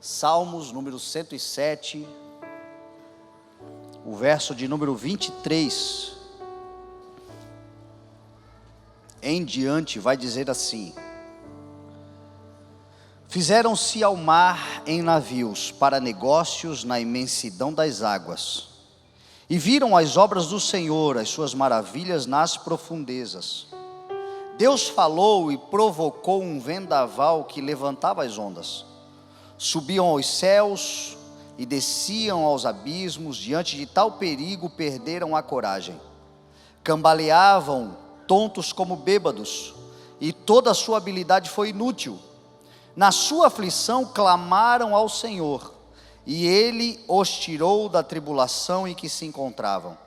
Salmos número 107, o verso de número 23 em diante vai dizer assim: fizeram-se ao mar em navios para negócios na imensidão das águas, e viram as obras do Senhor, as suas maravilhas nas profundezas. Deus falou e provocou um vendaval que levantava as ondas. Subiam aos céus e desciam aos abismos. Diante de tal perigo perderam a coragem. Cambaleavam tontos como bêbados, e toda a sua habilidade foi inútil. Na sua aflição clamaram ao Senhor, e Ele os tirou da tribulação em que se encontravam.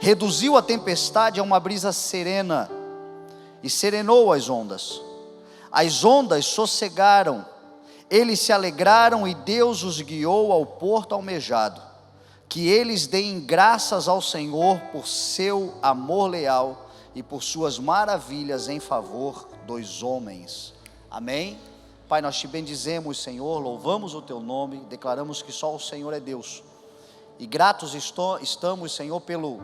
Reduziu a tempestade a uma brisa serena, e serenou as ondas. As ondas sossegaram, eles se alegraram, e Deus os guiou ao porto almejado. Que eles deem graças ao Senhor por seu amor leal e por suas maravilhas em favor dos homens. Amém? Pai, nós te bendizemos, Senhor, louvamos o teu nome, declaramos que só o Senhor é Deus. E gratos estamos, Senhor, pelo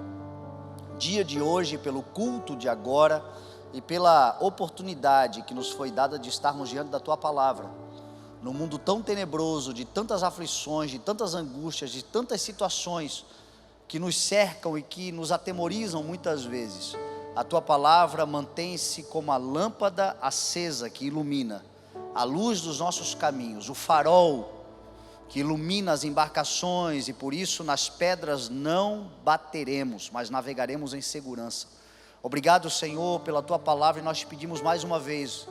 dia de hoje, pelo culto de agora, e pela oportunidade que nos foi dada de estarmos diante da tua palavra. No mundo tão tenebroso, de tantas aflições, de tantas angústias, de tantas situações que nos cercam e que nos atemorizam muitas vezes, a tua palavra mantém-se como a lâmpada acesa que ilumina a luz dos nossos caminhos, o farol que ilumina as embarcações, e por isso nas pedras não bateremos, mas navegaremos em segurança. Obrigado, Senhor, pela tua palavra, e nós te pedimos mais uma vez,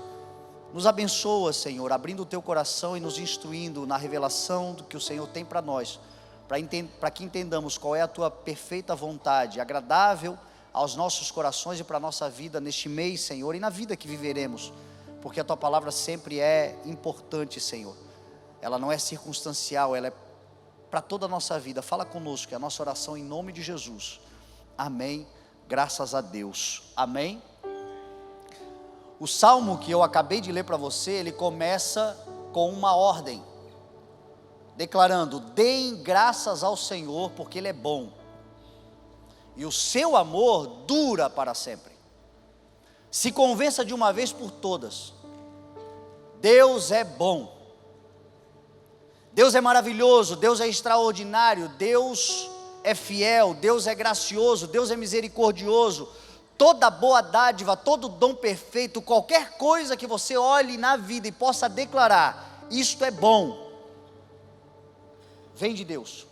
nos abençoa, Senhor, abrindo o teu coração e nos instruindo na revelação do que o Senhor tem para nós, para que entendamos qual é a tua perfeita vontade, agradável aos nossos corações e para a nossa vida neste mês, Senhor, e na vida que viveremos, porque a tua palavra sempre é importante, Senhor. Ela não é circunstancial, ela é para toda a nossa vida. Fala conosco, é a nossa oração em nome de Jesus. Amém, graças a Deus. Amém. O salmo que eu acabei de ler para você, ele começa com uma ordem, declarando: deem graças ao Senhor, porque Ele é bom, e o seu amor dura para sempre. Se convença de uma vez por todas, Deus é bom, Deus é maravilhoso, Deus é extraordinário, Deus é fiel, Deus é gracioso, Deus é misericordioso. Toda boa dádiva, todo dom perfeito, qualquer coisa que você olhe na vida e possa declarar: isto é bom, vem de Deus,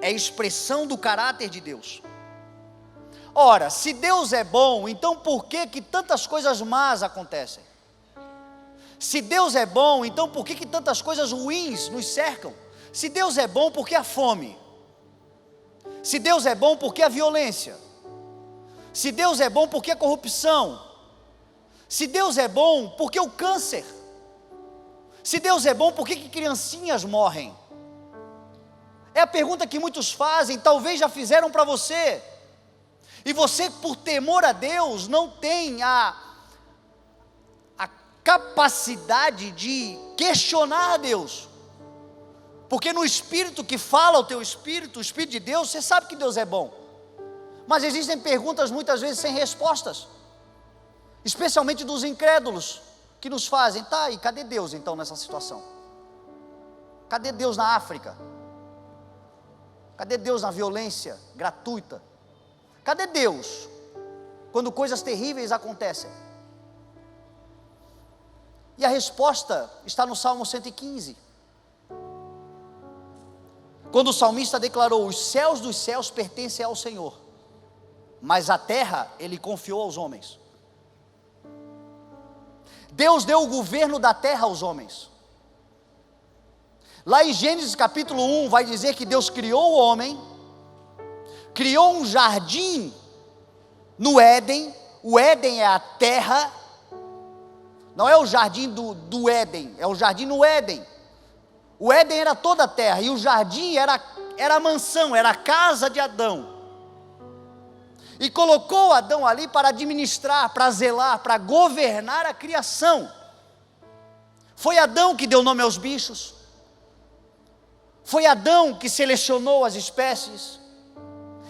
é expressão do caráter de Deus. Ora, se Deus é bom, então por que tantas coisas más acontecem? Se Deus é bom, então por que tantas coisas ruins nos cercam? Se Deus é bom, por que a fome? Se Deus é bom, por que a violência? Se Deus é bom, por que a corrupção? Se Deus é bom, por que o câncer? Se Deus é bom, por que criancinhas morrem? É a pergunta que muitos fazem, talvez já fizeram para você, e você, por temor a Deus, não tem a capacidade de questionar a Deus, porque no Espírito que fala ao teu Espírito, o Espírito de Deus, você sabe que Deus é bom. Mas existem perguntas muitas vezes sem respostas, especialmente dos incrédulos, que nos fazem: tá, e cadê Deus então nessa situação? Cadê Deus na África? Cadê Deus na violência gratuita? Cadê Deus quando coisas terríveis acontecem? E a resposta está no Salmo 115, quando o salmista declarou: os céus dos céus pertencem ao Senhor, mas a terra Ele confiou aos homens. Deus deu o governo da terra aos homens. Lá em Gênesis capítulo 1 vai dizer que Deus criou o homem, criou um jardim no Éden. O Éden é a terra, não é o jardim do Éden, é o jardim no Éden. O Éden era toda a terra, e o jardim era a mansão, era a casa de Adão. E colocou Adão ali para administrar, para zelar, para governar a criação. Foi Adão que deu nome aos bichos, Foi Adão que selecionou as espécies,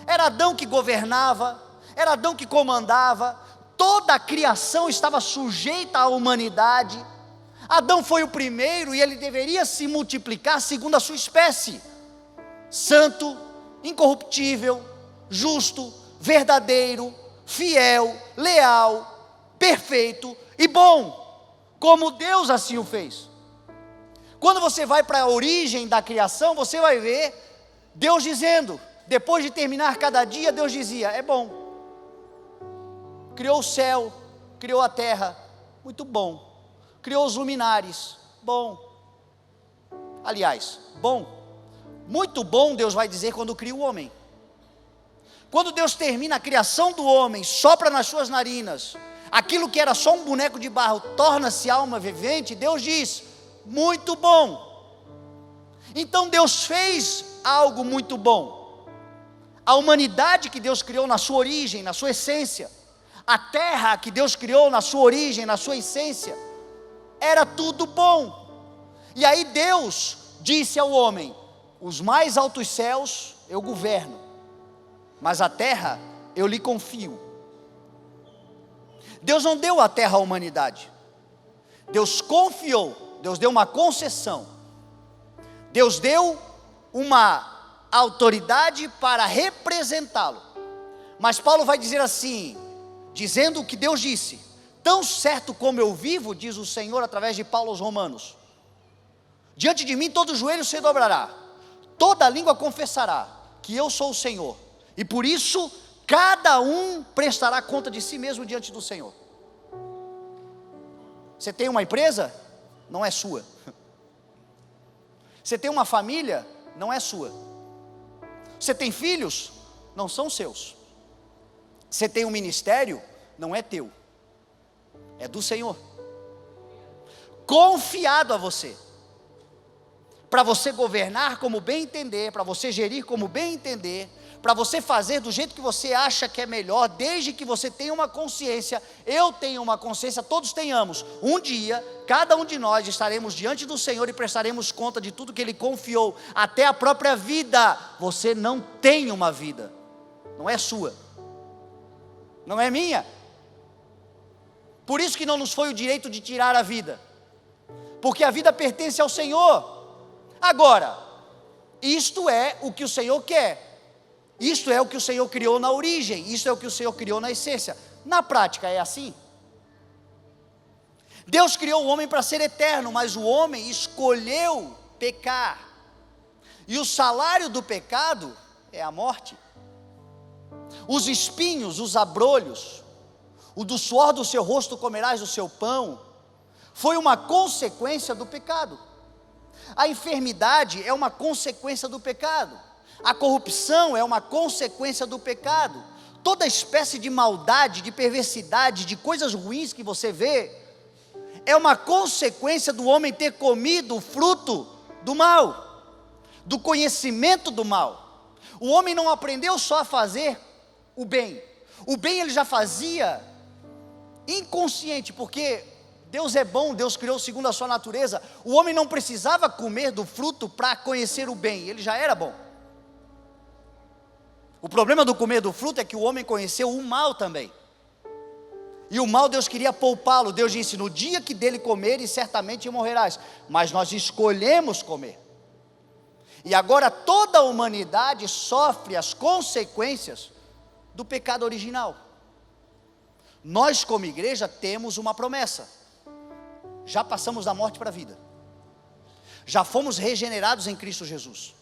era Adão que governava, era Adão que comandava, toda a criação estava sujeita à humanidade. Adão foi o primeiro e ele deveria se multiplicar segundo a sua espécie: santo, incorruptível, justo, verdadeiro, fiel, leal, perfeito e bom, como Deus assim o fez. Quando você vai para a origem da criação, você vai ver Deus dizendo, depois de terminar cada dia, Deus dizia: é bom. Criou o céu, criou a terra, muito bom. Criou os luminares, bom. Aliás, bom, muito bom, Deus vai dizer quando cria o homem. Quando Deus termina a criação do homem, sopra nas suas narinas, aquilo que era só um boneco de barro torna-se alma vivente, Deus diz: muito bom. Então Deus fez algo muito bom. A humanidade que Deus criou na sua origem, na sua essência, a terra que Deus criou na sua origem, na sua essência, era tudo bom. E aí Deus disse ao homem: os mais altos céus eu governo, mas a terra eu lhe confio. Deus não deu a terra à humanidade, Deus confiou, Deus deu uma concessão, Deus deu uma autoridade para representá-lo. Mas Paulo vai dizer assim, dizendo o que Deus disse: tão certo como eu vivo, diz o Senhor através de Paulo aos Romanos, diante de mim todo joelho se dobrará, toda língua confessará que eu sou o Senhor, e por isso cada um prestará conta de si mesmo diante do Senhor. Você tem uma empresa? Não é sua. Você tem uma família? Não é sua. Você tem filhos? Não são seus. Você tem um ministério? Não é teu, é do Senhor, confiado a você, para você governar como bem entender, para você gerir como bem entender, para você fazer do jeito que você acha que é melhor, desde que você tenha uma consciência. Eu tenho uma consciência, todos tenhamos. Um dia, cada um de nós estaremos diante do Senhor e prestaremos conta de tudo que Ele confiou, até a própria vida. Você não tem uma vida, não é sua, não é minha. Por isso que não nos foi o direito de tirar a vida, porque a vida pertence ao Senhor. Agora, isto é o que o Senhor quer, isto é o que o Senhor criou na origem, isto é o que o Senhor criou na essência. Na prática é assim. Deus criou o homem para ser eterno, mas o homem escolheu pecar, e o salário do pecado é a morte. Os espinhos, os abrolhos, o do suor do seu rosto comerás o seu pão, foi uma consequência do pecado. A enfermidade é uma consequência do pecado, a corrupção é uma consequência do pecado. Toda espécie de maldade, de perversidade, de coisas ruins que você vê, é uma consequência do homem ter comido o fruto do mal, do conhecimento do mal. O homem não aprendeu só a fazer o bem ele já fazia inconsciente, porque Deus é bom, Deus criou segundo a sua natureza. O homem não precisava comer do fruto para conhecer o bem, ele já era bom. O problema do comer do fruto é que o homem conheceu o mal também, e o mal Deus queria poupá-lo. Deus disse: no dia que dele comeres, certamente morrerás. Mas nós escolhemos comer, e agora toda a humanidade sofre as consequências do pecado original. Nós como igreja temos uma promessa: já passamos da morte para a vida, já fomos regenerados em Cristo Jesus,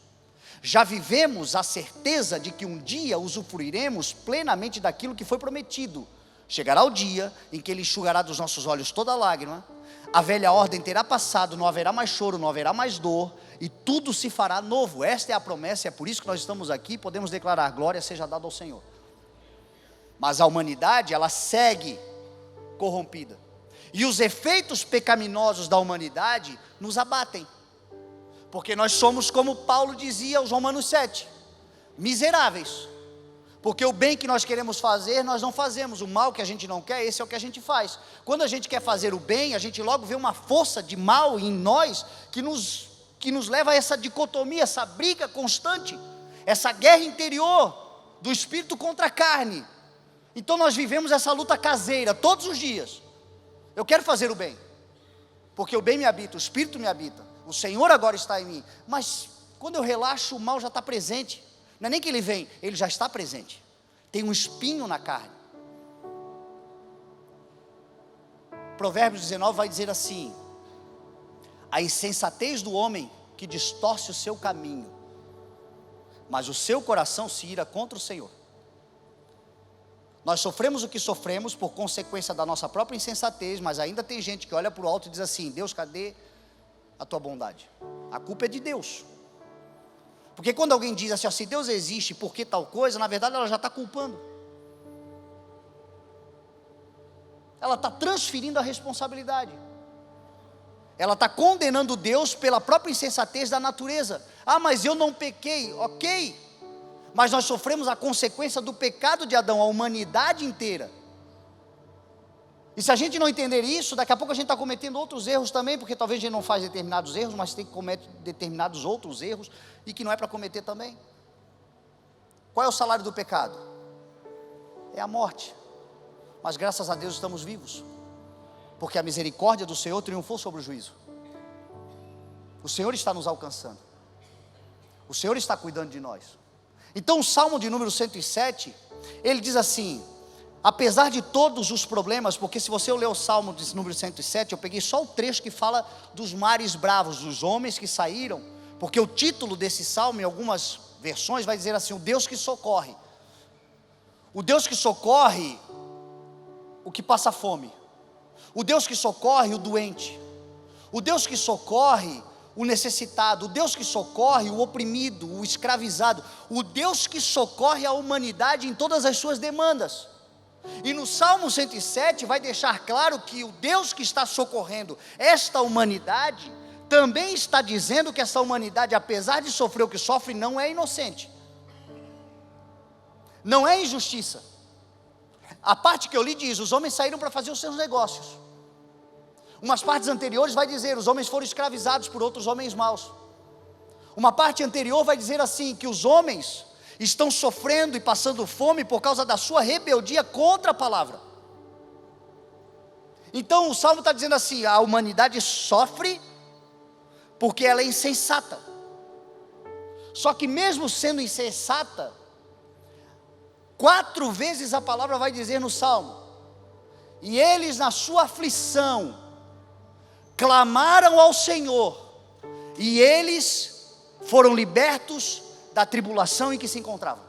já vivemos a certeza de que um dia usufruiremos plenamente daquilo que foi prometido. Chegará o dia em que Ele enxugará dos nossos olhos toda lágrima, a velha ordem terá passado, não haverá mais choro, não haverá mais dor, e tudo se fará novo. Esta é a promessa, é por isso que nós estamos aqui e podemos declarar: glória seja dada ao Senhor. Mas a humanidade, ela segue corrompida, e os efeitos pecaminosos da humanidade nos abatem, porque nós somos, como Paulo dizia aos Romanos 7, miseráveis, porque o bem que nós queremos fazer, nós não fazemos, o mal que a gente não quer, esse é o que a gente faz. Quando a gente quer fazer o bem, a gente logo vê uma força de mal em nós, que nos que nos leva a essa dicotomia, essa briga constante, essa guerra interior do espírito contra a carne. Então nós vivemos essa luta caseira todos os dias. Eu quero fazer o bem, porque o bem me habita, o espírito me habita, o Senhor agora está em mim. Mas quando eu relaxo, o mal já está presente. Não é nem que ele vem, ele já está presente. Tem um espinho na carne. Provérbios 19 vai dizer assim: a insensatez do homem que distorce o seu caminho, mas o seu coração se ira contra o Senhor. Nós sofremos o que sofremos por consequência da nossa própria insensatez, mas ainda tem gente que olha para o alto e diz assim: Deus, cadê a tua bondade? A culpa é de Deus. Porque quando alguém diz assim, se Deus existe, por que tal coisa? Na verdade ela já está culpando. Ela está transferindo a responsabilidade. Ela está condenando Deus pela própria insensatez da natureza. Ah, mas eu não pequei. Ok, mas nós sofremos a consequência do pecado de Adão, a humanidade inteira. E se a gente não entender isso, daqui a pouco a gente está cometendo outros erros também, porque talvez a gente não faz determinados erros, mas tem que cometer determinados outros erros, e que não é para cometer também. Qual é o salário do pecado? É a morte. Mas graças a Deus estamos vivos, porque a misericórdia do Senhor triunfou sobre o juízo. O Senhor está nos alcançando, o Senhor está cuidando de nós. Então o Salmo de número 107, ele diz assim: apesar de todos os problemas, porque se você ler o Salmo de número 107, eu peguei só o trecho que fala dos mares bravos, dos homens que saíram, porque o título desse Salmo, em algumas versões, vai dizer assim: o Deus que socorre. O Deus que socorre o que passa fome, o Deus que socorre o doente, o Deus que socorre o necessitado, o Deus que socorre o oprimido, o escravizado, o Deus que socorre a humanidade em todas as suas demandas. E no Salmo 107 vai deixar claro que o Deus que está socorrendo esta humanidade, também está dizendo que essa humanidade, apesar de sofrer o que sofre, não é inocente, não é injustiça. A parte que eu li diz: os homens saíram para fazer os seus negócios. Umas partes anteriores vai dizer: os homens foram escravizados por outros homens maus. Uma parte anterior vai dizer assim, que os homens estão sofrendo e passando fome por causa da sua rebeldia contra a palavra. Então o Salmo está dizendo assim: a humanidade sofre porque ela é insensata. Só que mesmo sendo insensata, 4 vezes a palavra vai dizer no Salmo: e eles na sua aflição clamaram ao Senhor, e eles foram libertos da tribulação em que se encontravam.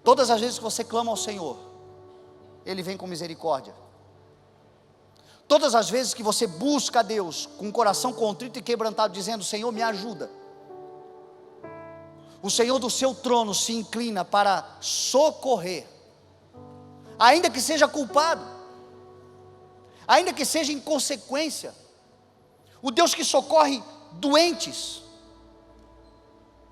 Todas as vezes que você clama ao Senhor, Ele vem com misericórdia. Todas as vezes que você busca a Deus com o coração contrito e quebrantado, dizendo: Senhor, me ajuda, o Senhor do seu trono se inclina para socorrer, ainda que seja culpado, ainda que seja inconsequência. O Deus que socorre doentes.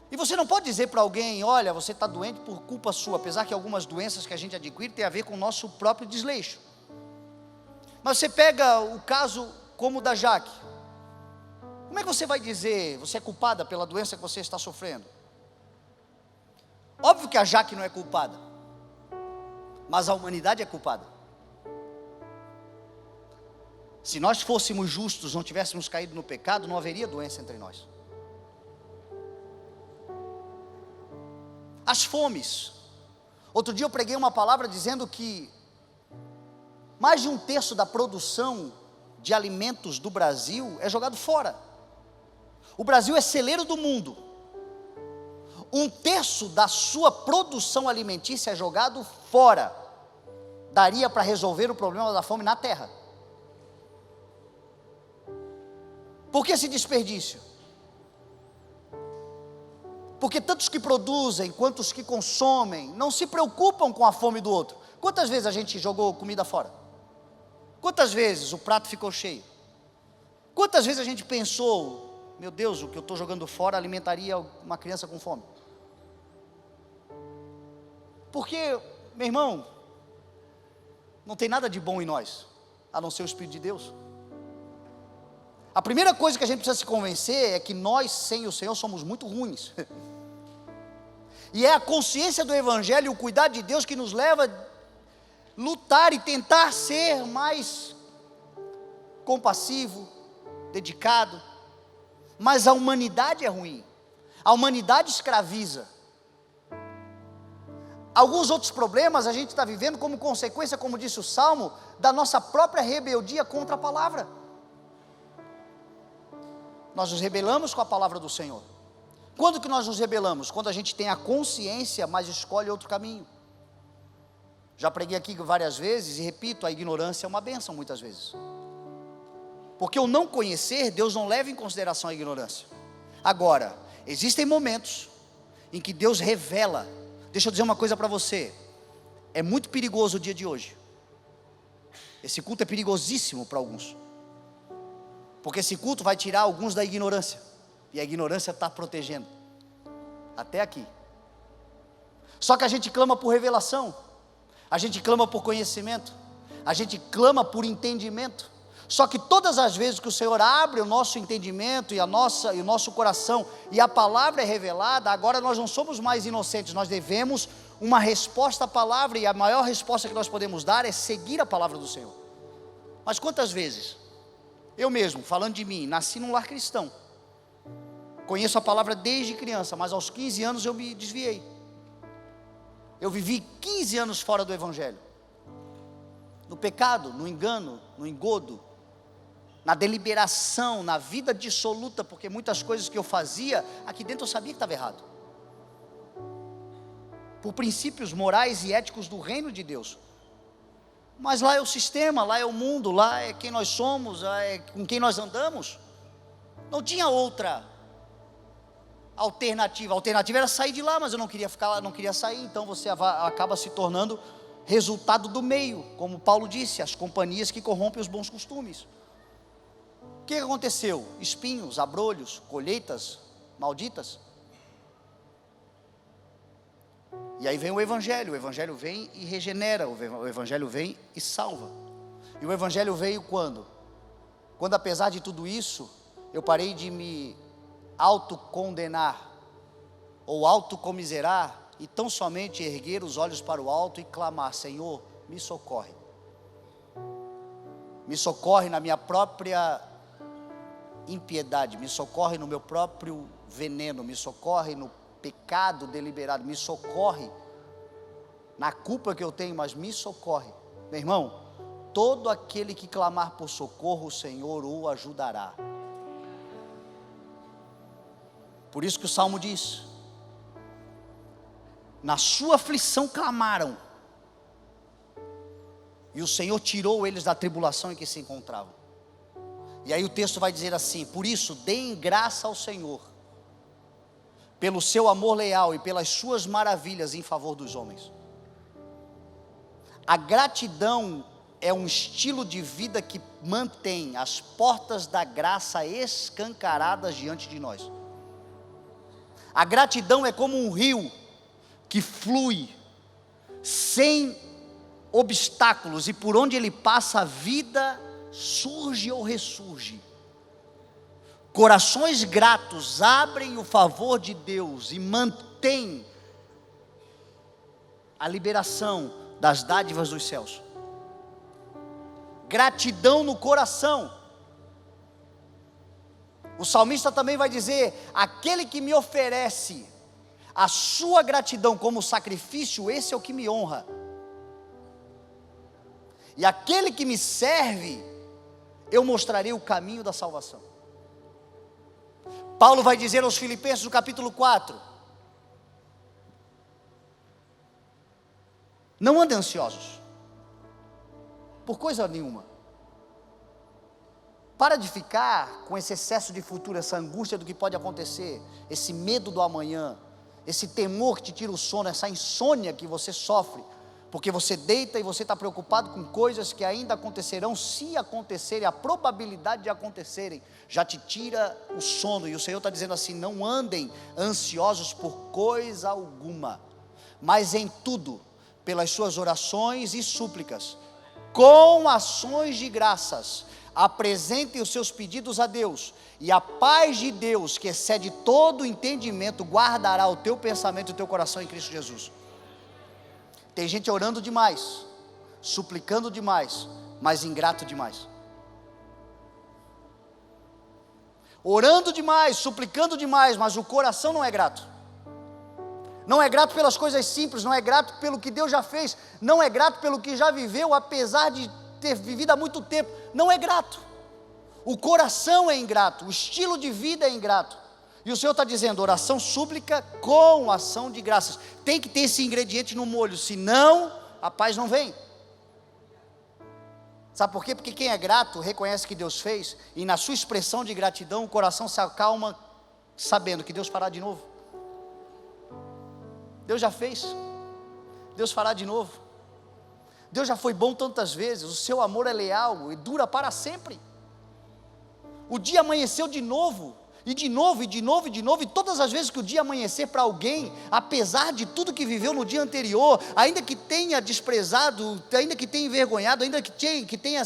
E você não pode dizer para alguém: olha, você está doente por culpa sua, apesar que algumas doenças que a gente adquire tem a ver com o nosso próprio desleixo. Mas você pega o caso como o da Jaque. Como é que você vai dizer: você é culpada pela doença que você está sofrendo? Óbvio que a Jaque não é culpada, mas a humanidade é culpada. Se nós fôssemos justos, não tivéssemos caído no pecado, não haveria doença entre nós. As fomes. Outro dia eu preguei uma palavra dizendo que mais de 1/3 da produção de alimentos do Brasil é jogado fora. O Brasil é celeiro do mundo. 1/3 da sua produção alimentícia é jogado fora. Daria para resolver o problema da fome na terra. Por que esse desperdício? Porque tantos que produzem, quanto os que consomem, não se preocupam com a fome do outro. Quantas vezes a gente jogou comida fora? Quantas vezes o prato ficou cheio? Quantas vezes a gente pensou: meu Deus, o que eu estou jogando fora alimentaria uma criança com fome? Porque, meu irmão, não tem nada de bom em nós, a não ser o Espírito de Deus. A primeira coisa que a gente precisa se convencer é que nós, sem o Senhor, somos muito ruins. E é a consciência do Evangelho e o cuidado de Deus que nos leva a lutar e tentar ser mais compassivo, dedicado. Mas a humanidade é ruim. A humanidade escraviza. Alguns outros problemas a gente está vivendo como consequência, como disse o Salmo, da nossa própria rebeldia contra a palavra. Nós nos rebelamos com a palavra do Senhor. Quando que nós nos rebelamos? Quando a gente tem a consciência, mas escolhe outro caminho. Já preguei aqui várias vezes e repito, a ignorância é uma bênção muitas vezes. Porque o não conhecer, Deus não leva em consideração a ignorância. Agora, existem momentos em que Deus revela. Deixa eu dizer uma coisa para você, é muito perigoso o dia de hoje. Esse culto é perigosíssimo para alguns, porque esse culto vai tirar alguns da ignorância, e a ignorância está protegendo, até aqui. Só que a gente clama por revelação, a gente clama por conhecimento, a gente clama por entendimento. Só que todas as vezes que o Senhor abre o nosso entendimento e o nosso coração, e a palavra é revelada, agora nós não somos mais inocentes, nós devemos uma resposta à palavra, e a maior resposta que nós podemos dar é seguir a palavra do Senhor. Mas quantas vezes, eu mesmo, falando de mim, nasci num lar cristão, conheço a palavra desde criança, mas aos 15 anos eu me desviei. Eu vivi 15 anos fora do Evangelho, no pecado, no engano, no engodo, na deliberação, na vida dissoluta, porque muitas coisas que eu fazia, aqui dentro eu sabia que estava errado, por princípios morais e éticos do reino de Deus, mas lá é o sistema, lá é o mundo, lá é quem nós somos, lá é com quem nós andamos, não tinha outra alternativa. A alternativa era sair de lá, mas eu não queria ficar lá, não queria sair, então você acaba se tornando resultado do meio, como Paulo disse, as companhias que corrompem os bons costumes. O que aconteceu? Espinhos, abrolhos, colheitas malditas. E aí vem o Evangelho vem e regenera, o Evangelho vem e salva. E o Evangelho veio quando? Quando apesar de tudo isso, eu parei de me autocondenar, ou autocomiserar, e tão somente erguer os olhos para o alto e clamar: Senhor, me socorre. Me socorre na minha própria impiedade, me socorre no meu próprio veneno, me socorre no pecado deliberado, me socorre na culpa que eu tenho, mas me socorre. Meu irmão, todo aquele que clamar por socorro, o Senhor o ajudará. Por isso que o Salmo diz: na sua aflição clamaram, e o Senhor tirou eles da tribulação em que se encontravam. E aí o texto vai dizer assim: por isso deem graça ao Senhor, pelo seu amor leal e pelas suas maravilhas em favor dos homens. A gratidão é um estilo de vida que mantém as portas da graça escancaradas diante de nós. A gratidão é como um rio que flui sem obstáculos, e por onde ele passa a vida surge ou ressurge. Corações gratos abrem o favor de Deus e mantêm a liberação das dádivas dos céus. Gratidão no coração. O salmista também vai dizer: aquele que me oferece a sua gratidão como sacrifício, esse é o que me honra. E aquele que me serve, eu mostrarei o caminho da salvação. Paulo vai dizer aos Filipenses no capítulo 4: não andem ansiosos por coisa nenhuma. Para de ficar com esse excesso de futuro, essa angústia do que pode acontecer, esse medo do amanhã, esse temor que te tira o sono, essa insônia que você sofre, porque você deita e você está preocupado com coisas que ainda acontecerão, se acontecerem, a probabilidade de acontecerem, já te tira o sono. E o Senhor está dizendo assim: não andem ansiosos por coisa alguma, mas em tudo, pelas suas orações e súplicas, com ações de graças, apresentem os seus pedidos a Deus, e a paz de Deus, que excede todo entendimento, guardará o teu pensamento e o teu coração em Cristo Jesus. Tem gente orando demais, suplicando demais, mas ingrato demais. Orando demais, suplicando demais, mas o coração não é grato. Não é grato pelas coisas simples, não é grato pelo que Deus já fez, não é grato pelo que já viveu, apesar de ter vivido há muito tempo, não é grato. O coração é ingrato, o estilo de vida é ingrato. E o Senhor está dizendo, oração súplica com ação de graças. Tem que ter esse ingrediente no molho, senão a paz não vem. Sabe por quê? Porque quem é grato reconhece que Deus fez, e na sua expressão de gratidão, o coração se acalma, sabendo que Deus fará de novo. Deus já fez, Deus fará de novo. Deus já foi bom tantas vezes, o seu amor é leal e dura para sempre. O dia amanheceu de novo, e de novo, e de novo, e de novo, e todas as vezes que o dia amanhecer para alguém, apesar de tudo que viveu no dia anterior, ainda que tenha desprezado, ainda que tenha envergonhado, ainda que tenha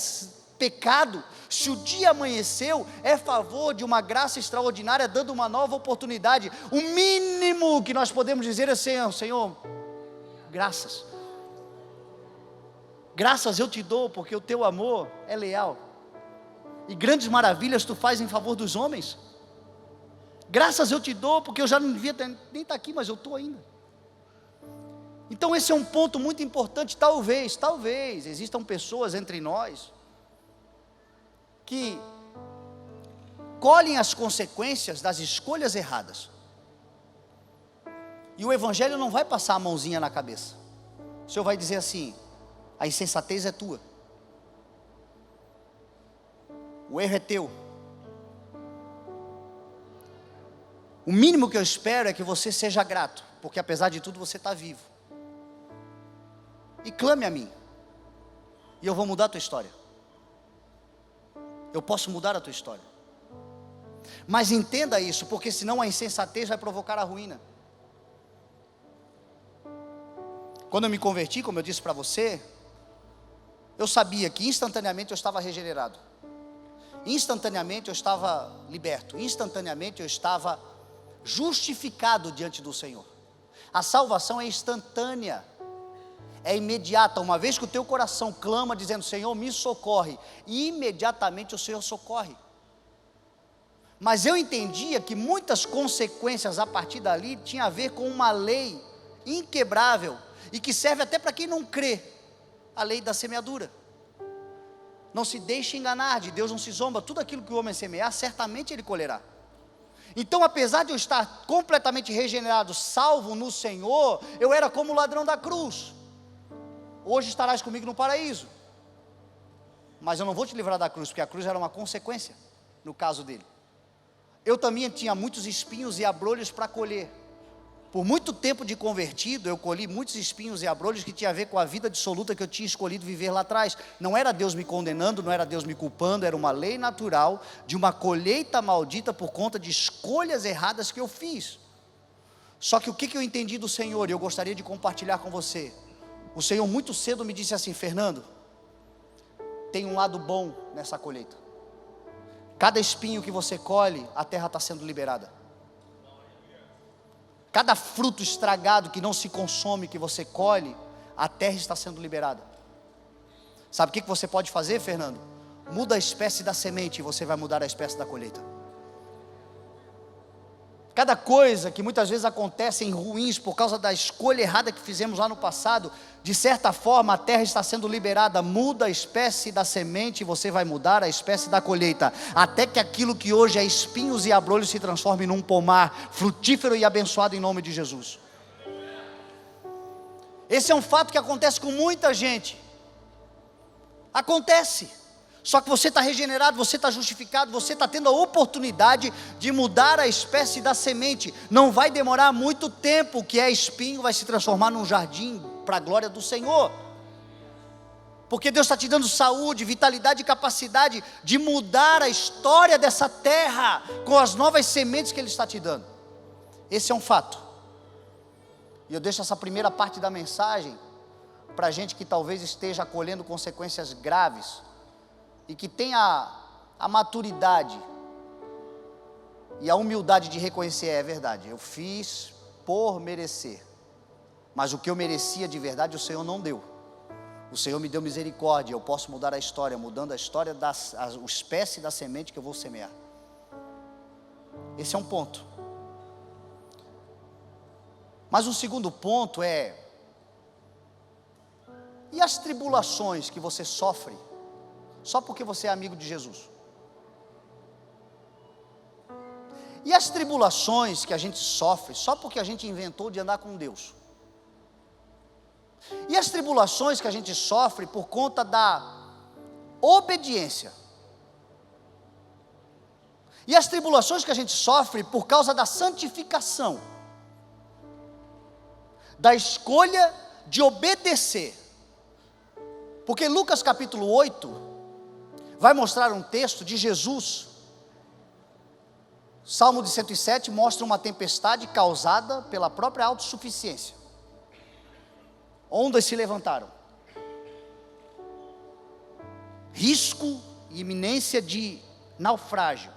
pecado, se o dia amanheceu, é favor de uma graça extraordinária, dando uma nova oportunidade. O mínimo que nós podemos dizer é: Senhor, graças. Graças eu te dou, porque o teu amor é leal, e grandes maravilhas tu faz em favor dos homens. Graças eu te dou, porque eu já não devia nem estar aqui, mas eu estou ainda. Então esse é um ponto muito importante. Talvez existam pessoas entre nós que colhem as consequências das escolhas erradas, e o Evangelho não vai passar a mãozinha na cabeça. O Senhor vai dizer assim: a insensatez é tua, o erro é teu. O mínimo que eu espero é que você seja grato, porque apesar de tudo você está vivo, e clame a mim, e eu vou mudar a tua história. Eu posso mudar a tua história, mas entenda isso, porque senão a insensatez vai provocar a ruína. Quando eu me converti, como eu disse para você, eu sabia que instantaneamente eu estava regenerado, instantaneamente eu estava liberto, instantaneamente eu estava justificado diante do Senhor. A salvação é instantânea, é imediata. Uma vez que o teu coração clama dizendo: Senhor, me socorre, e imediatamente o Senhor socorre. Mas eu entendia que muitas consequências a partir dali tinha a ver com uma lei inquebrável, e que serve até para quem não crê, a lei da semeadura. Não se deixe enganar, de Deus não se zomba. Tudo aquilo que o homem semear, certamente ele colherá. Então, apesar de eu estar completamente regenerado, salvo no Senhor, eu era como o ladrão da cruz. Hoje estarás comigo no paraíso, mas eu não vou te livrar da cruz, porque a cruz era uma consequência, no caso dele. Eu também tinha muitos espinhos e abrolhos para colher. Por muito tempo de convertido, eu colhi muitos espinhos e abrolhos que tinha a ver com a vida dissoluta que eu tinha escolhido viver lá atrás. Não era Deus me condenando, não era Deus me culpando, era uma lei natural de uma colheita maldita por conta de escolhas erradas que eu fiz. Só que o que eu entendi do Senhor, e eu gostaria de compartilhar com você. O Senhor muito cedo me disse assim: Fernando, tem um lado bom nessa colheita. Cada espinho que você colhe, a terra está sendo liberada. Cada fruto estragado que não se consome, que você colhe, a terra está sendo liberada. Sabe o que você pode fazer, Fernando? Muda a espécie da semente, e você vai mudar a espécie da colheita. Cada coisa que muitas vezes acontece em ruins por causa da escolha errada que fizemos lá no passado, de certa forma a terra está sendo liberada. Muda a espécie da semente, e você vai mudar a espécie da colheita, até que aquilo que hoje é espinhos e abrolhos se transforme num pomar frutífero e abençoado em nome de Jesus. Esse é um fato que acontece com muita gente. Acontece. Só que você está regenerado, você está justificado, você está tendo a oportunidade de mudar a espécie da semente. Não vai demorar muito tempo, que é espinho vai se transformar num jardim para a glória do Senhor. Porque Deus está te dando saúde, vitalidade e capacidade de mudar a história dessa terra com as novas sementes que Ele está te dando. Esse é um fato. E eu deixo essa primeira parte da mensagem para gente que talvez esteja colhendo consequências graves e que tem a maturidade e a humildade de reconhecer, é verdade, eu fiz por merecer, mas o que eu merecia de verdade o Senhor não deu. O Senhor me deu misericórdia, eu posso mudar a história, mudando a história, o espécie da semente que eu vou semear. Esse é um ponto. Mas o segundo ponto é: e as tribulações que você sofre, só porque você é amigo de Jesus? E as tribulações que a gente sofre, só porque a gente inventou de andar com Deus? E as tribulações que a gente sofre por conta da obediência? E as tribulações que a gente sofre por causa da santificação, da escolha de obedecer? Porque Lucas capítulo 8 vai mostrar um texto de Jesus. Salmo de 107 mostra uma tempestade causada pela própria autossuficiência. Ondas se levantaram, risco e iminência de naufrágio,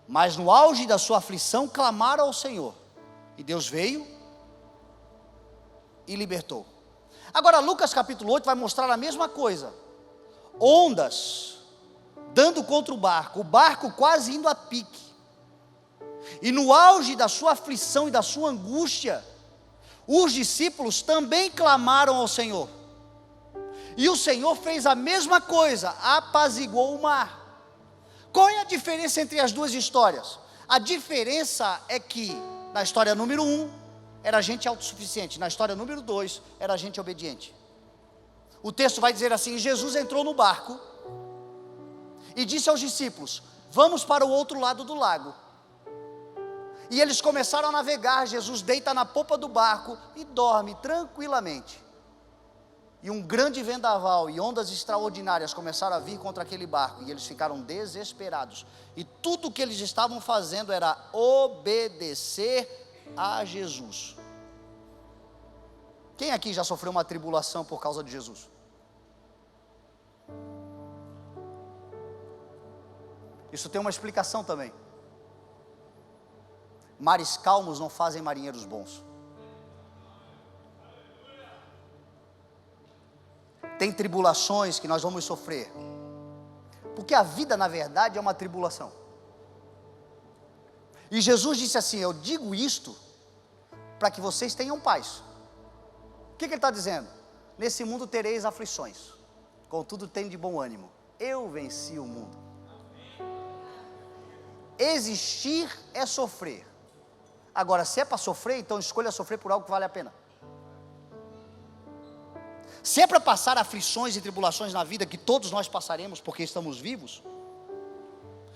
mas no auge da sua aflição clamaram ao Senhor, e Deus veio e libertou. Agora Lucas capítulo 8 vai mostrar a mesma coisa, ondas dando contra o barco quase indo a pique, e no auge da sua aflição e da sua angústia, os discípulos também clamaram ao Senhor, e o Senhor fez a mesma coisa, apaziguou o mar. Qual é a diferença entre as duas histórias? A diferença é que na história número 1 era gente autossuficiente, na história número 2 era gente obediente. O texto vai dizer assim: Jesus entrou no barco e disse aos discípulos: vamos para o outro lado do lago. E eles começaram a navegar. Jesus deita na popa do barco e dorme tranquilamente. E um grande vendaval e ondas extraordinárias começaram a vir contra aquele barco, e eles ficaram desesperados. E tudo o que eles estavam fazendo era obedecer a Jesus. Quem aqui já sofreu uma tribulação por causa de Jesus? Isso tem uma explicação também. Mares calmos não fazem marinheiros bons. Tem tribulações que nós vamos sofrer, porque a vida na verdade é uma tribulação. E Jesus disse assim: eu digo isto para que vocês tenham paz. O que ele está dizendo? Nesse mundo tereis aflições, contudo tem de bom ânimo, eu venci o mundo. Existir é sofrer. Agora, se é para sofrer, então escolha sofrer por algo que vale a pena. Se é para passar aflições e tribulações na vida, que todos nós passaremos porque estamos vivos,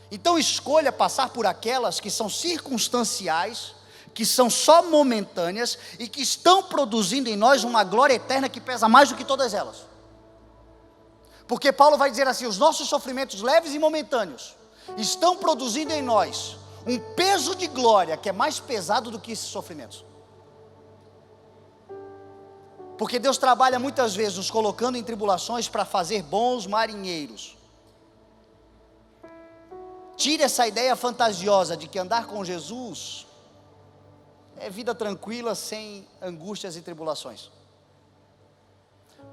então escolha passar por aquelas que são circunstanciais, que são só momentâneas e que estão produzindo em nós uma glória eterna que pesa mais do que todas elas. Porque Paulo vai dizer assim: os nossos sofrimentos leves e momentâneos estão produzindo em nós um peso de glória que é mais pesado do que esses sofrimentos. Porque Deus trabalha muitas vezes nos colocando em tribulações para fazer bons marinheiros. Tire essa ideia fantasiosa de que andar com Jesus é vida tranquila, sem angústias e tribulações.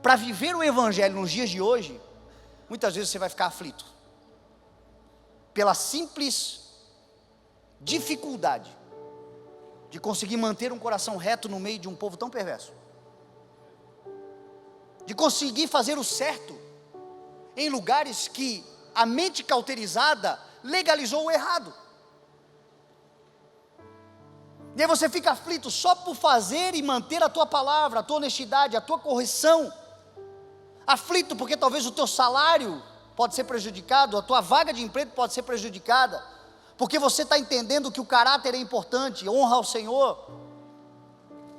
Para viver o Evangelho nos dias de hoje, muitas vezes você vai ficar aflito, pela simples dificuldade de conseguir manter um coração reto no meio de um povo tão perverso, de conseguir fazer o certo em lugares que a mente cauterizada legalizou o errado. E aí você fica aflito só por fazer e manter a tua palavra, a tua honestidade, a tua correção. Aflito porque talvez o teu salário pode ser prejudicado, a tua vaga de emprego pode ser prejudicada, porque você está entendendo que o caráter é importante, honra ao Senhor.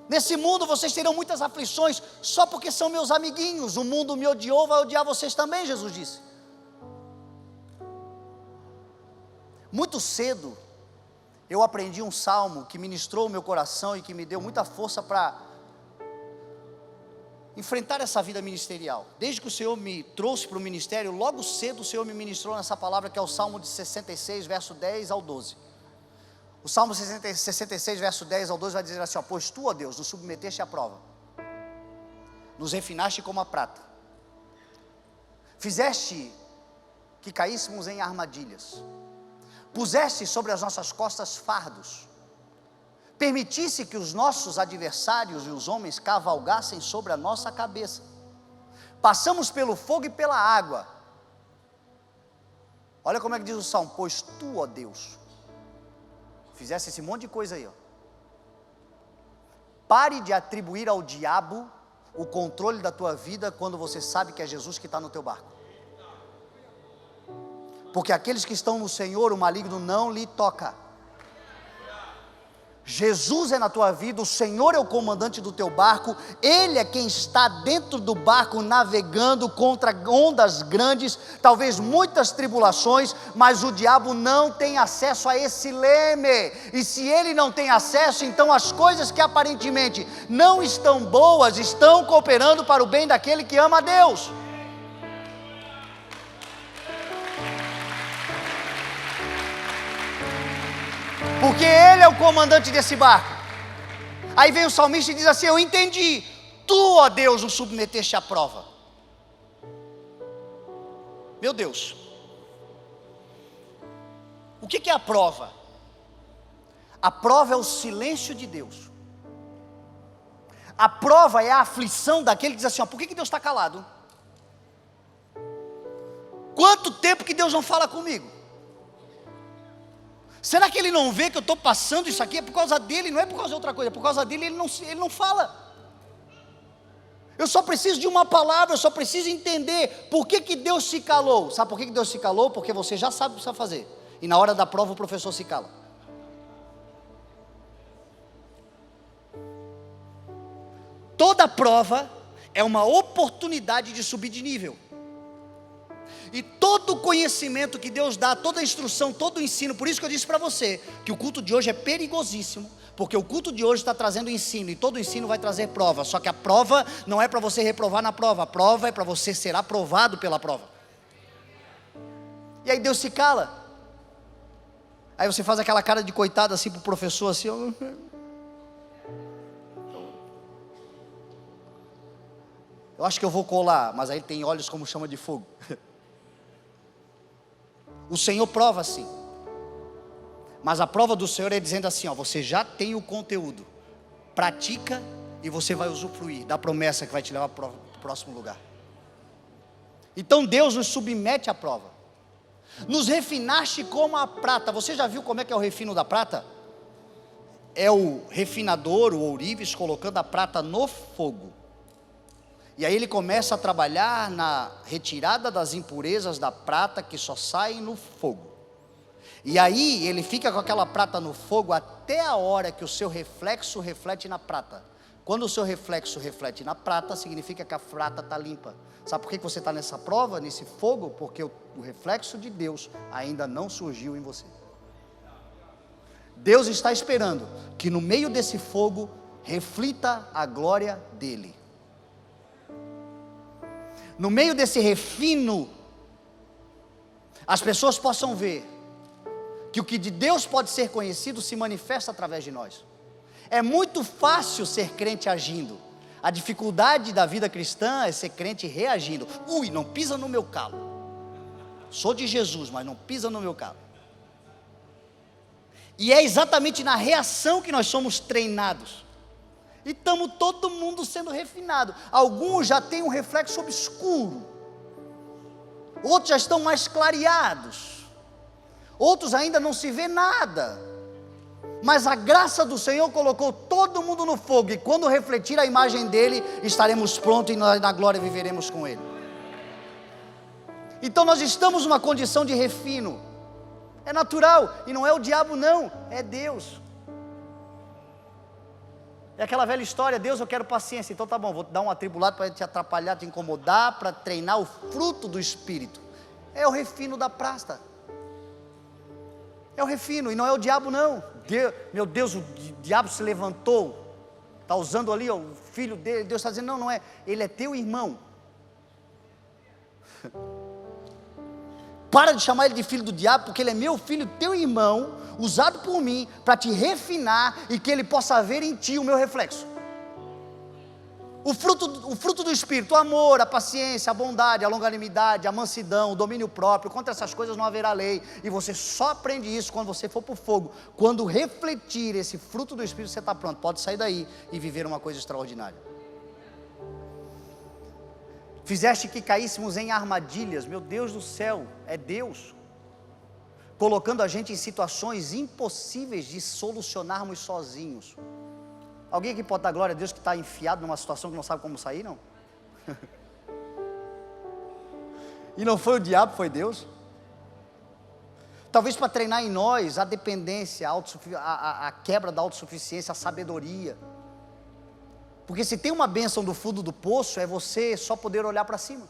Nesse mundo vocês terão muitas aflições, só porque são meus amiguinhos. O mundo me odiou, vai odiar vocês também, Jesus disse. Muito cedo, eu aprendi um salmo que ministrou o meu coração e que me deu muita força para enfrentar essa vida ministerial. Desde que o Senhor me trouxe para o ministério, logo cedo o Senhor me ministrou nessa palavra que é o Salmo de 66, verso 10 ao 12. O Salmo 66, verso 10 ao 12 vai dizer assim, ó: pois tu, ó Deus, nos submeteste à prova, nos refinaste como a prata, fizeste que caíssemos em armadilhas, puseste sobre as nossas costas fardos, permitisse que os nossos adversários e os homens cavalgassem sobre a nossa cabeça, passamos pelo fogo e pela água. Olha como é que diz o Salmo: pois tu, ó Deus, fizesse esse monte de coisa aí, ó. Pare de atribuir ao diabo o controle da tua vida, quando você sabe que é Jesus que está no teu barco. Porque aqueles que estão no Senhor, o maligno não lhe toca. Jesus é na tua vida, o Senhor é o comandante do teu barco, Ele é quem está dentro do barco navegando contra ondas grandes, talvez muitas tribulações, mas o diabo não tem acesso a esse leme, e se ele não tem acesso, então as coisas que aparentemente não estão boas, estão cooperando para o bem daquele que ama a Deus. Porque Ele é o comandante desse barco. Aí vem o salmista e diz assim: eu entendi, tu, ó Deus, nos submeteste à prova. Meu Deus, o que é a prova? A prova é o silêncio de Deus. A prova é a aflição daquele que diz assim, ó: por que Deus está calado? Quanto tempo que Deus não fala comigo? Será que Ele não vê que eu estou passando isso aqui? É por causa dele, não é por causa de outra coisa, é por causa dele, ele não fala. Eu só preciso de uma palavra, eu só preciso entender por que Deus se calou. Sabe por que Deus se calou? Porque você já sabe o que precisa fazer, e na hora da prova o professor se cala. Toda prova é uma oportunidade de subir de nível. E todo o conhecimento que Deus dá, toda a instrução, todo o ensino, por isso que eu disse para você, que o culto de hoje é perigosíssimo, porque o culto de hoje está trazendo ensino, e todo ensino vai trazer prova, só que a prova não é para você reprovar na prova, a prova é para você ser aprovado pela prova. E aí Deus se cala, aí você faz aquela cara de coitado assim para o professor, assim, eu acho que eu vou colar, mas aí tem olhos como chama de fogo. O Senhor prova sim, mas a prova do Senhor é dizendo assim, ó: você já tem o conteúdo, pratica e você vai usufruir da promessa que vai te levar para o próximo lugar. Então Deus nos submete à prova. Nos refinaste como a prata. Você já viu como é que é o refino da prata? É o refinador, o ourives, colocando a prata no fogo. E aí ele começa a trabalhar na retirada das impurezas da prata que só saem no fogo. E aí ele fica com aquela prata no fogo até a hora que o seu reflexo reflete na prata. Quando o seu reflexo reflete na prata, significa que a prata está limpa. Sabe por que você está nessa prova, nesse fogo? Porque o reflexo de Deus ainda não surgiu em você. Deus está esperando que no meio desse fogo reflita a glória dEle. No meio desse refino, as pessoas possam ver que o que de Deus pode ser conhecido se manifesta através de nós. É muito fácil ser crente agindo. A dificuldade da vida cristã é ser crente reagindo. Não pisa no meu calo. Sou de Jesus, mas não pisa no meu calo. E é exatamente na reação que nós somos treinados. E estamos todo mundo sendo refinado. Alguns já têm um reflexo obscuro, outros já estão mais clareados, outros ainda não se vê nada, mas a graça do Senhor colocou todo mundo no fogo, e quando refletir a imagem dEle, estaremos prontos e na glória viveremos com Ele. Então nós estamos numa condição de refino, é natural, e não é o diabo não, é Deus. É aquela velha história: Deus, eu quero paciência, então tá bom, vou te dar um atribulado para te atrapalhar, te incomodar, para treinar o fruto do Espírito. É o refino da prata. É o refino, e não é o diabo não. Meu Deus, o diabo se levantou. Está usando ali ó, o filho dele, Deus está dizendo, não, não é, ele é teu irmão. Para de chamar ele de filho do diabo, porque ele é meu filho, teu irmão, usado por mim, para te refinar, e que ele possa ver em ti o meu reflexo. O fruto do Espírito, o amor, a paciência, a bondade, a longanimidade, a mansidão, o domínio próprio, contra essas coisas não haverá lei, e você só aprende isso quando você for para o fogo. Quando refletir esse fruto do Espírito, você está pronto, pode sair daí e viver uma coisa extraordinária. Fizeste que caíssemos em armadilhas, meu Deus do céu, é Deus, colocando a gente em situações impossíveis de solucionarmos sozinhos. Alguém aqui pode dar glória a Deus que está enfiado numa situação que não sabe como sair, não? E não foi o diabo, foi Deus. Talvez para treinar em nós a dependência, a quebra da autossuficiência, a sabedoria. Porque se tem uma bênção do fundo do poço, é você só poder olhar para cima.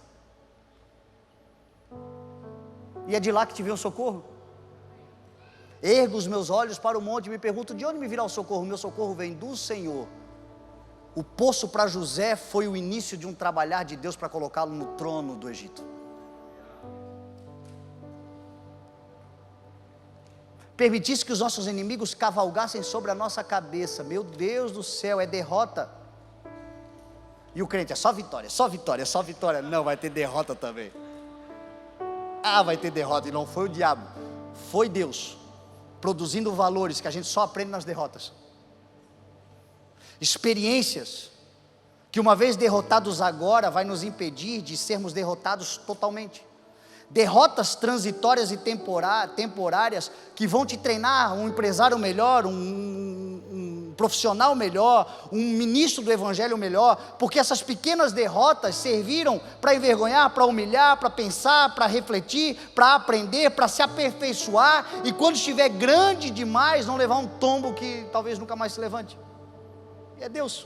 E é de lá que te vem o socorro. Ergo os meus olhos para o monte e me pergunto, de onde me virá o socorro? Meu socorro vem do Senhor. O poço para José foi o início de um trabalhar de Deus para colocá-lo no trono do Egito. Permitisse que os nossos inimigos cavalgassem sobre a nossa cabeça. Meu Deus do céu, é derrota. E o crente, é só vitória, só vitória, só vitória. Não, vai ter derrota também. Vai ter derrota, e não foi o diabo, foi Deus, produzindo valores que a gente só aprende nas derrotas. Experiências, que uma vez derrotados agora, vai nos impedir de sermos derrotados totalmente. Derrotas transitórias e temporárias, que vão te treinar um empresário melhor, um profissional melhor, um ministro do evangelho melhor, porque essas pequenas derrotas serviram para envergonhar, para humilhar, para pensar, para refletir, para aprender, para se aperfeiçoar, e quando estiver grande demais, não levar um tombo que talvez nunca mais se levante. E é Deus.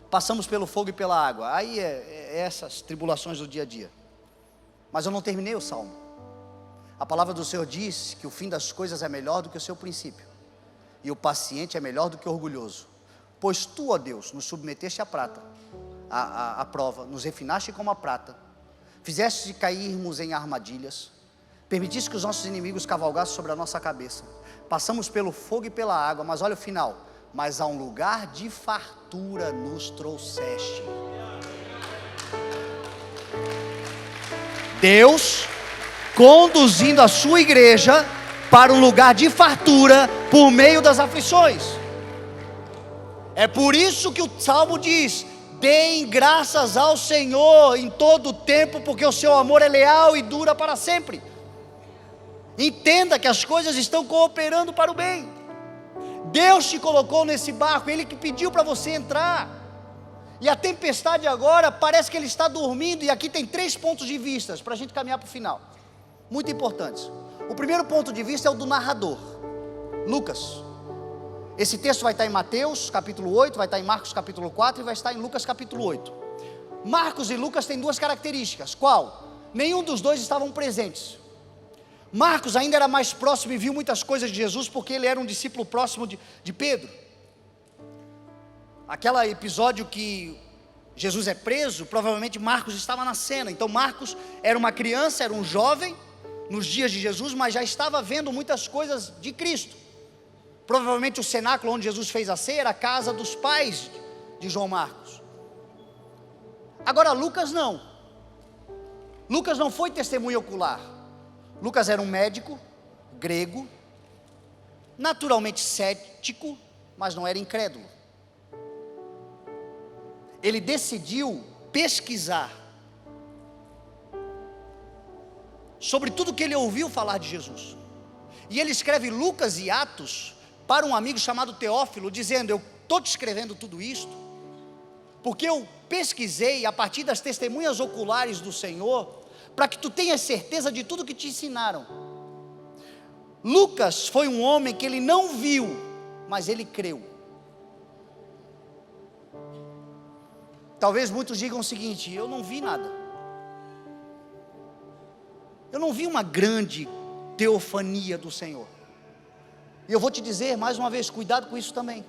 Passamos pelo fogo e pela água, aí é essas tribulações do dia a dia. Mas eu não terminei o salmo. A palavra do Senhor diz que o fim das coisas é melhor do que o seu princípio, e o paciente é melhor do que o orgulhoso. Pois tu, ó Deus, nos submeteste à prata, à prova, nos refinaste como a prata, fizeste cairmos em armadilhas, permitiste que os nossos inimigos cavalgassem sobre a nossa cabeça. Passamos pelo fogo e pela água, mas olha o final, mas a um lugar de fartura nos trouxeste. Deus conduzindo a sua igreja para um lugar de fartura por meio das aflições. É por isso que o salmo diz: deem graças ao Senhor em todo o tempo, porque o seu amor é leal e dura para sempre. Entenda que as coisas estão cooperando para o bem. Deus te colocou nesse barco, Ele que pediu para você entrar. E a tempestade agora parece que Ele está dormindo. E aqui tem 3 pontos de vista para a gente caminhar para o final, muito importantes. O primeiro ponto de vista é o do narrador, Lucas. Esse texto vai estar em Mateus capítulo 8, vai estar em Marcos capítulo 4 e vai estar em Lucas capítulo 8. Marcos e Lucas têm 2 características. Qual? Nenhum dos dois estavam presentes. Marcos ainda era mais próximo e viu muitas coisas de Jesus, porque ele era um discípulo próximo de Pedro. Aquele episódio que Jesus é preso, provavelmente Marcos estava na cena. Então Marcos era uma criança, era um jovem nos dias de Jesus, mas já estava vendo muitas coisas de Cristo. Provavelmente o cenáculo onde Jesus fez a ceia era a casa dos pais de João Marcos. Agora Lucas não. Lucas não foi testemunha ocular. Lucas era um médico grego, naturalmente cético, mas não era incrédulo. Ele decidiu pesquisar sobre tudo que ele ouviu falar de Jesus. E ele escreve Lucas e Atos para um amigo chamado Teófilo, dizendo: eu estou te escrevendo tudo isto porque eu pesquisei a partir das testemunhas oculares do Senhor, para que tu tenhas certeza de tudo que te ensinaram. Lucas foi um homem que ele não viu, mas ele creu. Talvez muitos digam o seguinte: eu não vi nada, eu não vi uma grande teofania do Senhor, E eu vou te dizer mais uma vez, cuidado com isso também.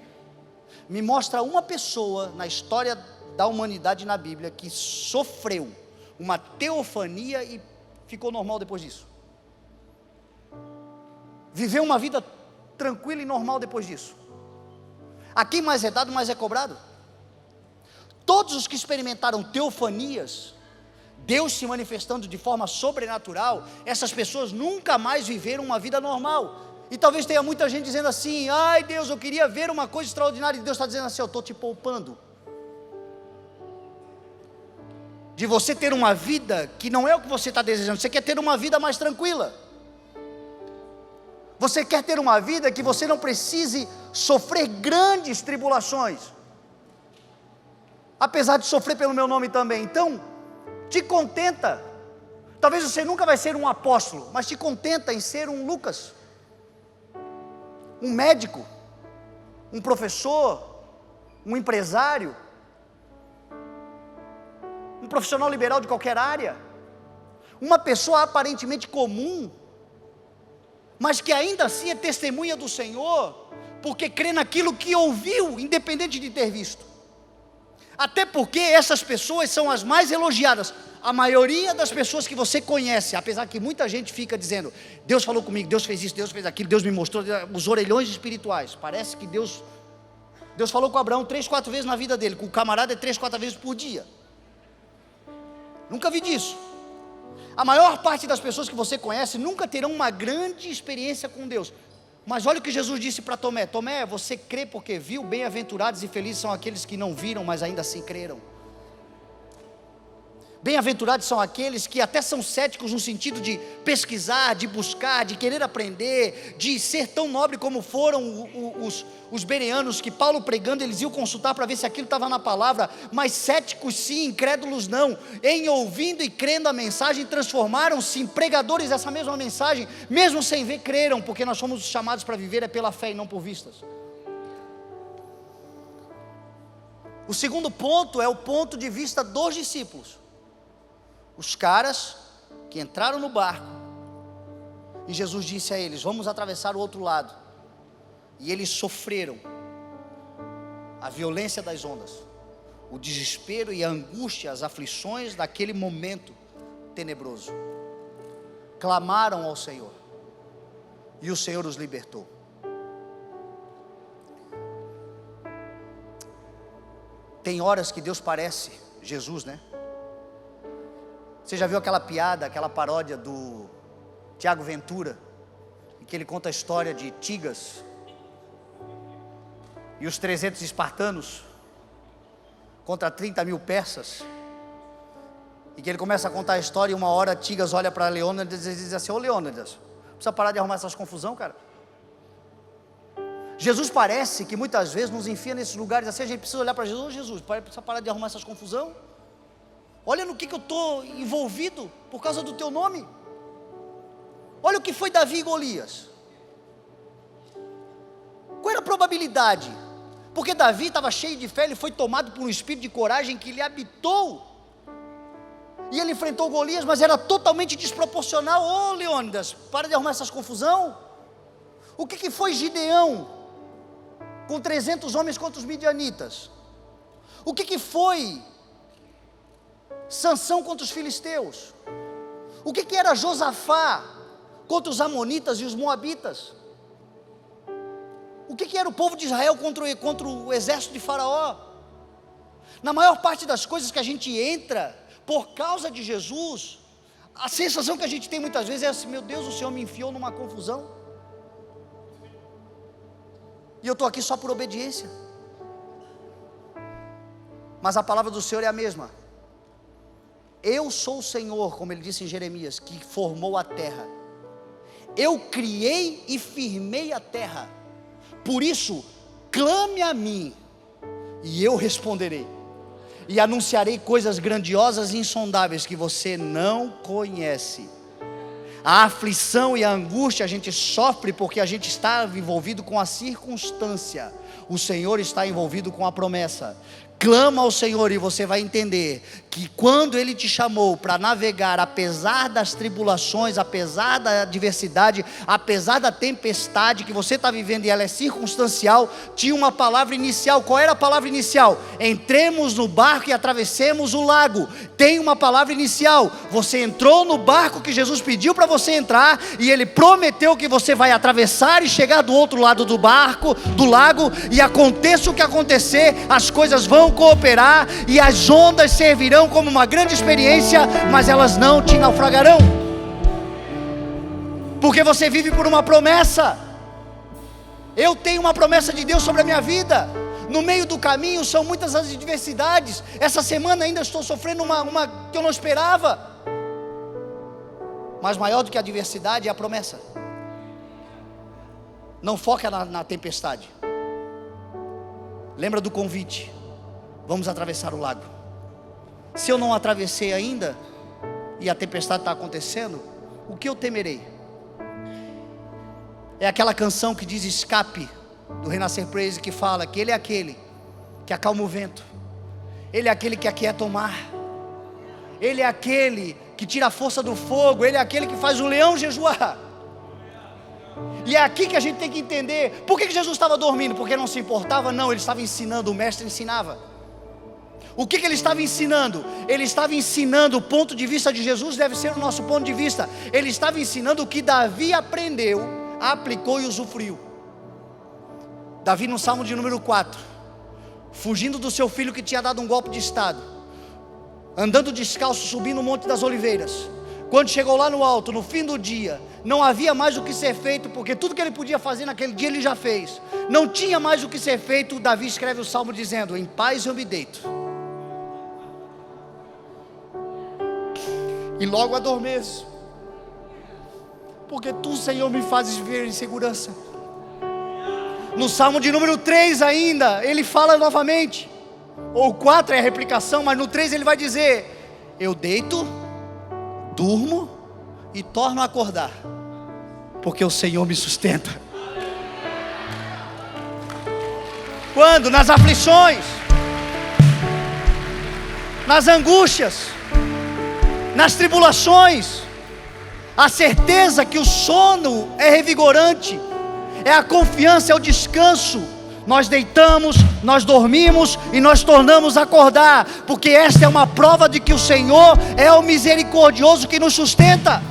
Me mostra uma pessoa na história da humanidade na Bíblia que sofreu uma teofania e ficou normal depois disso. Viveu uma vida tranquila e normal depois disso. A quem mais é dado, mais é cobrado. Todos os que experimentaram teofanias, Deus se manifestando de forma sobrenatural, essas pessoas nunca mais viveram uma vida normal. E talvez tenha muita gente dizendo assim: ai Deus, eu queria ver uma coisa extraordinária. E Deus está dizendo assim: eu estou te poupando de você ter uma vida que não é o que você está desejando. Você quer ter uma vida mais tranquila. Você quer ter uma vida que você não precise sofrer grandes tribulações, apesar de sofrer pelo meu nome também. Então, te contenta. Talvez você nunca vai ser um apóstolo, mas te contenta em ser um Lucas, um médico, um professor, um empresário, um profissional liberal de qualquer área, uma pessoa aparentemente comum, mas que ainda assim é testemunha do Senhor, porque crê naquilo que ouviu, independente de ter visto. Até porque essas pessoas são as mais elogiadas. A maioria das pessoas que você conhece, apesar que muita gente fica dizendo: Deus falou comigo, Deus fez isso, Deus fez aquilo, Deus me mostrou, os orelhões espirituais. Parece que Deus falou com Abraão 3, 4 vezes na vida dele, com o camarada é 3, 4 vezes por dia. Nunca vi disso. A maior parte das pessoas que você conhece nunca terão uma grande experiência com Deus. Mas olha o que Jesus disse para Tomé: Tomé, você crê porque viu? Bem-aventurados e felizes são aqueles que não viram, mas ainda assim creram. Bem-aventurados são aqueles que até são céticos no sentido de pesquisar, de buscar, de querer aprender, de ser tão nobre como foram os bereanos, que Paulo pregando, eles iam consultar para ver se aquilo estava na palavra, mas céticos sim, incrédulos não. Em ouvindo e crendo a mensagem, transformaram-se em pregadores dessa mesma mensagem, mesmo sem ver, creram, porque nós somos chamados para viver é pela fé e não por vistas. O segundo ponto é o ponto de vista dos discípulos. Os caras que entraram no barco, e Jesus disse a eles: vamos atravessar o outro lado. E eles sofreram a violência das ondas, o desespero e a angústia, as aflições daquele momento tenebroso. Clamaram ao Senhor, e o Senhor os libertou. Tem horas que Deus parece Jesus, né? Você já viu aquela piada, aquela paródia do Tiago Ventura, em que ele conta a história de Tigas e os 300 espartanos contra 30 mil persas, e que ele começa a contar a história, e uma hora Tigas olha para Leônidas e diz assim: ô Leônidas, precisa parar de arrumar essas confusão, cara. Jesus parece que muitas vezes nos enfia nesses lugares assim, a gente precisa olhar para Jesus: ô Jesus, precisa parar de arrumar essas confusão. Olha no que eu estou envolvido por causa do teu nome. Olha o que foi Davi e Golias. Qual era a probabilidade? Porque Davi estava cheio de fé, ele foi tomado por um espírito de coragem que lhe habitou, e ele enfrentou Golias, mas era totalmente desproporcional. Ô Leônidas, para de arrumar essas confusão. O que foi Gideão com 300 homens contra os midianitas? O que foi Sansão contra os filisteus? O que era Josafá contra os amonitas e os moabitas? O que era o povo de Israel contra o exército de Faraó? Na maior parte das coisas que a gente entra por causa de Jesus, a sensação que a gente tem muitas vezes é assim: meu Deus, o Senhor me enfiou numa confusão, e eu estou aqui só por obediência. Mas a palavra do Senhor é a mesma. Eu sou o Senhor, como ele disse em Jeremias, que formou a terra. Eu criei e firmei a terra. Por isso, clame a mim, e eu responderei, e anunciarei coisas grandiosas e insondáveis que você não conhece. A aflição e a angústia a gente sofre porque a gente está envolvido com a circunstância. O Senhor está envolvido com a promessa. Clama ao Senhor e você vai entender que quando Ele te chamou para navegar, apesar das tribulações, apesar da adversidade, apesar da tempestade que você está vivendo e ela é circunstancial, tinha uma palavra inicial. Qual era a palavra inicial? Entremos no barco e atravessemos o lago. Tem uma palavra inicial. Você entrou no barco que Jesus pediu para você entrar, e Ele prometeu que você vai atravessar e chegar do outro lado do barco, do lago, e aconteça o que acontecer, as coisas vão cooperar e as ondas servirão como uma grande experiência, mas elas não te naufragarão, porque você vive por uma promessa. Eu tenho uma promessa de Deus sobre a minha vida. No meio do caminho são muitas as adversidades. Essa semana ainda estou sofrendo uma que eu não esperava, mas maior do que a adversidade é a promessa. Não foca na tempestade. Lembra do convite: vamos atravessar o lago. Se eu não atravessei ainda, e a tempestade está acontecendo, o que eu temerei? É aquela canção que diz Escape, do Renascer Praise, que fala que Ele é aquele que acalma o vento, Ele é aquele que aquieta o mar, Ele é aquele que tira a força do fogo, Ele é aquele que faz o leão jejuar. E é aqui que a gente tem que entender. Por que Jesus estava dormindo? Porque não se importava? Não, Ele estava ensinando, o mestre ensinava. O que Ele estava ensinando? Ele estava ensinando, o ponto de vista de Jesus deve ser o nosso ponto de vista. Ele estava ensinando o que Davi aprendeu, aplicou e usufruiu. Davi, no Salmo de número 4, fugindo do seu filho que tinha dado um golpe de estado, andando descalço, subindo o Monte das Oliveiras. Quando chegou lá no alto, no fim do dia, não havia mais o que ser feito, porque tudo que ele podia fazer naquele dia ele já fez. Não tinha mais o que ser feito. Davi escreve o Salmo dizendo: em paz eu me deito, e logo adormeço, porque Tu, Senhor, me fazes viver em segurança. No Salmo de número 3 ainda, ele fala novamente, ou 4 é a replicação, mas no 3 ele vai dizer: eu deito, durmo e torno a acordar, porque o Senhor me sustenta. Quando? Nas aflições, nas angústias, nas tribulações. A certeza que o sono é revigorante, é a confiança, é o descanso. Nós deitamos, nós dormimos e nós tornamos a acordar, porque esta é uma prova de que o Senhor é o misericordioso que nos sustenta.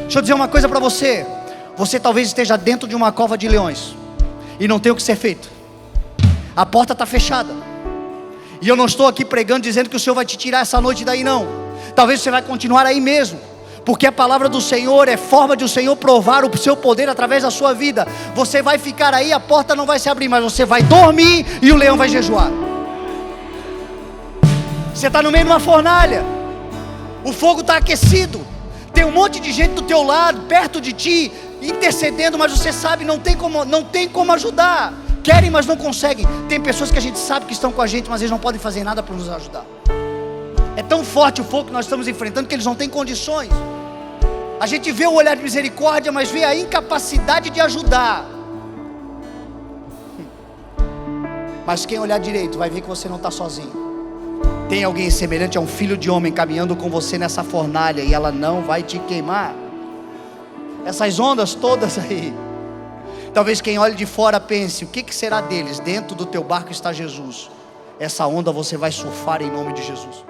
Deixa eu dizer uma coisa para você. Você talvez esteja dentro de uma cova de leões e não tem o que ser feito. A porta está fechada, e eu não estou aqui pregando dizendo que o Senhor vai te tirar essa noite daí, não. Talvez você vai continuar aí mesmo, porque a palavra do Senhor é forma de o Senhor provar o seu poder através da sua vida. Você vai ficar aí, a porta não vai se abrir, mas você vai dormir e o leão vai jejuar. Você está no meio de uma fornalha, o fogo está aquecido, tem um monte de gente do teu lado, perto de ti, intercedendo, mas você sabe, não tem como ajudar. Querem, mas não conseguem. Tem pessoas que a gente sabe que estão com a gente, mas eles não podem fazer nada para nos ajudar. É tão forte o fogo que nós estamos enfrentando que eles não têm condições. A gente vê o olhar de misericórdia, mas vê a incapacidade de ajudar. Mas quem olhar direito vai ver que você não está sozinho. Tem alguém semelhante a um filho de homem caminhando com você nessa fornalha, e ela não vai te queimar. Essas ondas todas aí, talvez quem olhe de fora pense: o que será deles? Dentro do teu barco está Jesus. Essa onda você vai surfar em nome de Jesus.